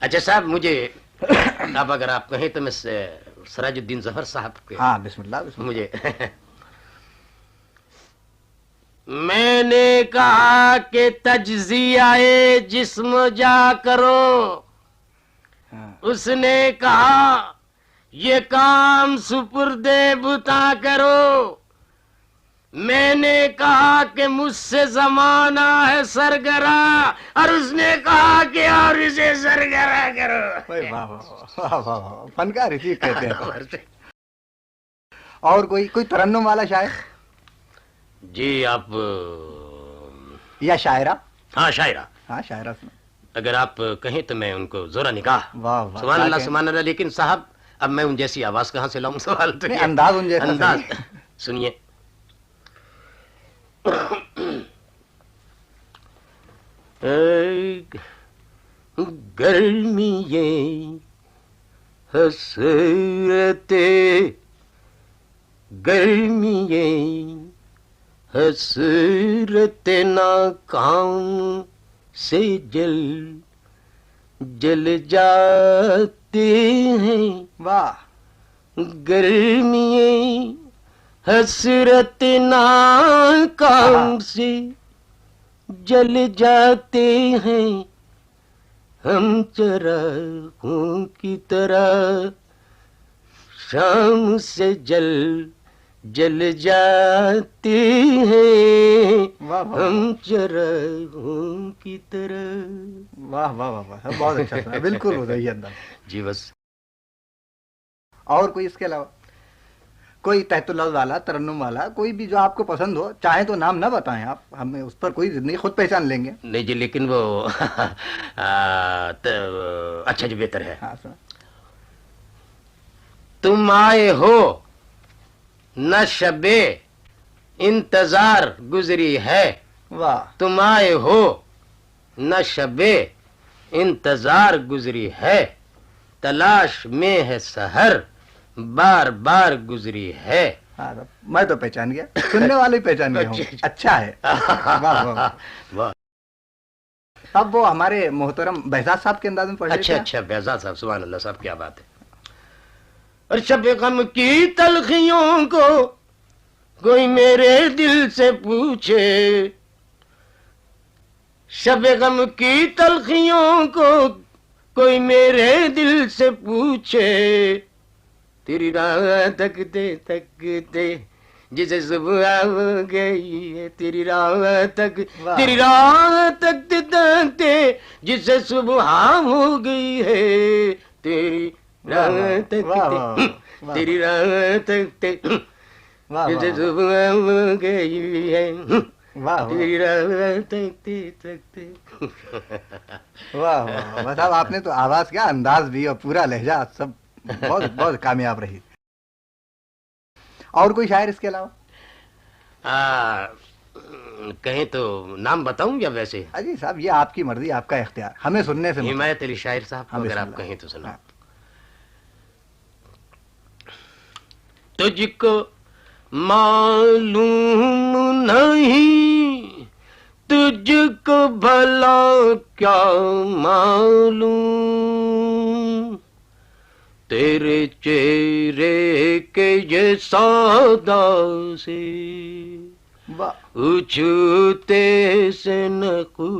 اچھا صاحب مجھے اب اگر آپ کہیں تو میں سراج الدین ظفر صاحب کے ہاں بسم اللہ مجھے میں نے کہا کہ تجزیہ جسم جا کرو، اس نے کہا یہ کام سپردے بتا کرو، میں نے کہا کہ مجھ سے زمانہ ہے سرگرا، اور اس نے کہا کہ اور اسے سرگرا کرو۔ فنکار اسی کہتے ہیں۔ اور کوئی ترنم والا شاعر؟ جی آپ یا شاعرہ؟ ہاں شاعرہ، ہاں شاعرہ سنا۔ اگر آپ کہیں تو میں ان کو زورا نکاح۔ واہ واہ، سبحان اللہ سبحان اللہ، لیکن صاحب اب میں ان جیسی آواز کہاں سے لاؤں؟ سوال تو انداز ان جیسا انداز سنیے۔ گرمی حسرت، گرمی حسرت ناکام سے جل جاتے ہیں، واہ، گرمی حسرت ناکام سے جل جاتے ہیں، ہم چراغوں کی طرح شام سے جل جاتے ہیں، ہم چراغوں کی طرح۔ واہ واہ واہ، بہت اچھا سنا، بالکل صحیح انداز۔ جی بس۔ اور کوئی اس کے علاوہ کوئی تحت اللفظ والا، ترنم والا، کوئی بھی جو آپ کو پسند ہو؟ چاہیں تو نام نہ بتائیں آپ، ہمیں اس پر کوئی نہیں، خود پہچان لیں گے۔ نہیں جی، لیکن وہ اچھا جی بہتر ہے۔ ہاں سنا۔ تم آئے ہو نہ شب انتظار گزری ہے، واہ، تم آئے ہو نہ شب انتظار گزری ہے، تلاش میں ہے سحر بار بار گزری ہے۔ ہاں میں تو پہچان گیا، سننے والے پہچان گیا ہوں۔ اچھا ہے، واہ واہ واہ۔ اب وہ ہمارے محترم بہزاد صاحب کے انداز میں پڑھ اچھا اچھا، بہزاد صاحب، سبحان اللہ صاحب، کیا بات ہے۔ اور شب غم کی تلخیوں کو کوئی میرے دل سے پوچھے، شب غم کی تلخیوں کو کوئی میرے دل سے پوچھے، تیری راہ تکتے جسے صبح ہو گئی ہے، تیری راہ تکتے جسے صبح ہو گئی ہے، تیری راہ تکتے، تیری راہ تکتے جسے صبح ہو گئی ہے، تیری راہ تکتے۔ واہ واہ صاحب، آپ نے تو آواز کیا، انداز بھی اور پورا لہجہ سب بہت بہت کامیاب رہی۔ اور کوئی شاعر اس کے علاوہ؟ کہیں تو نام بتاؤں یا ویسے؟ جی صاحب، یہ آپ کی مرضی، آپ کا اختیار، ہمیں سننے سے حمایت علی شاعر صاحب کو اگر آپ کہیں تو سنا۔ تجھ کو معلوم نہیں، تجھ کو بھلا کیا معلوم، تیرے چہرے کے یہ سودا سے اچھوتے سے نقوش،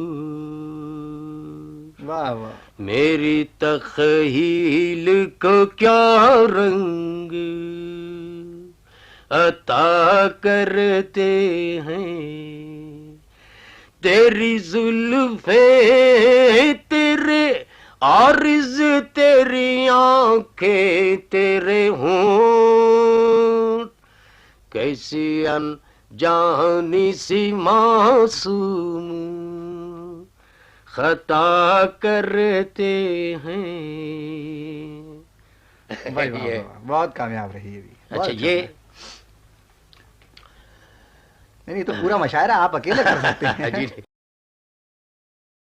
واہ واہ، میری تخیل کو کیا رنگ عطا کرتے ہیں، تیری زلفیں تیرے عارض، تیری آنکھیں تیرے ہونٹ، کیسی انجانی سی معصوم خطا کرتے ہیں۔ بہت کامیاب رہی ہے۔ اچھا یہ نہیں تو پورا مشاعرہ آپ اکیلے کر سکتے ہیں۔ جی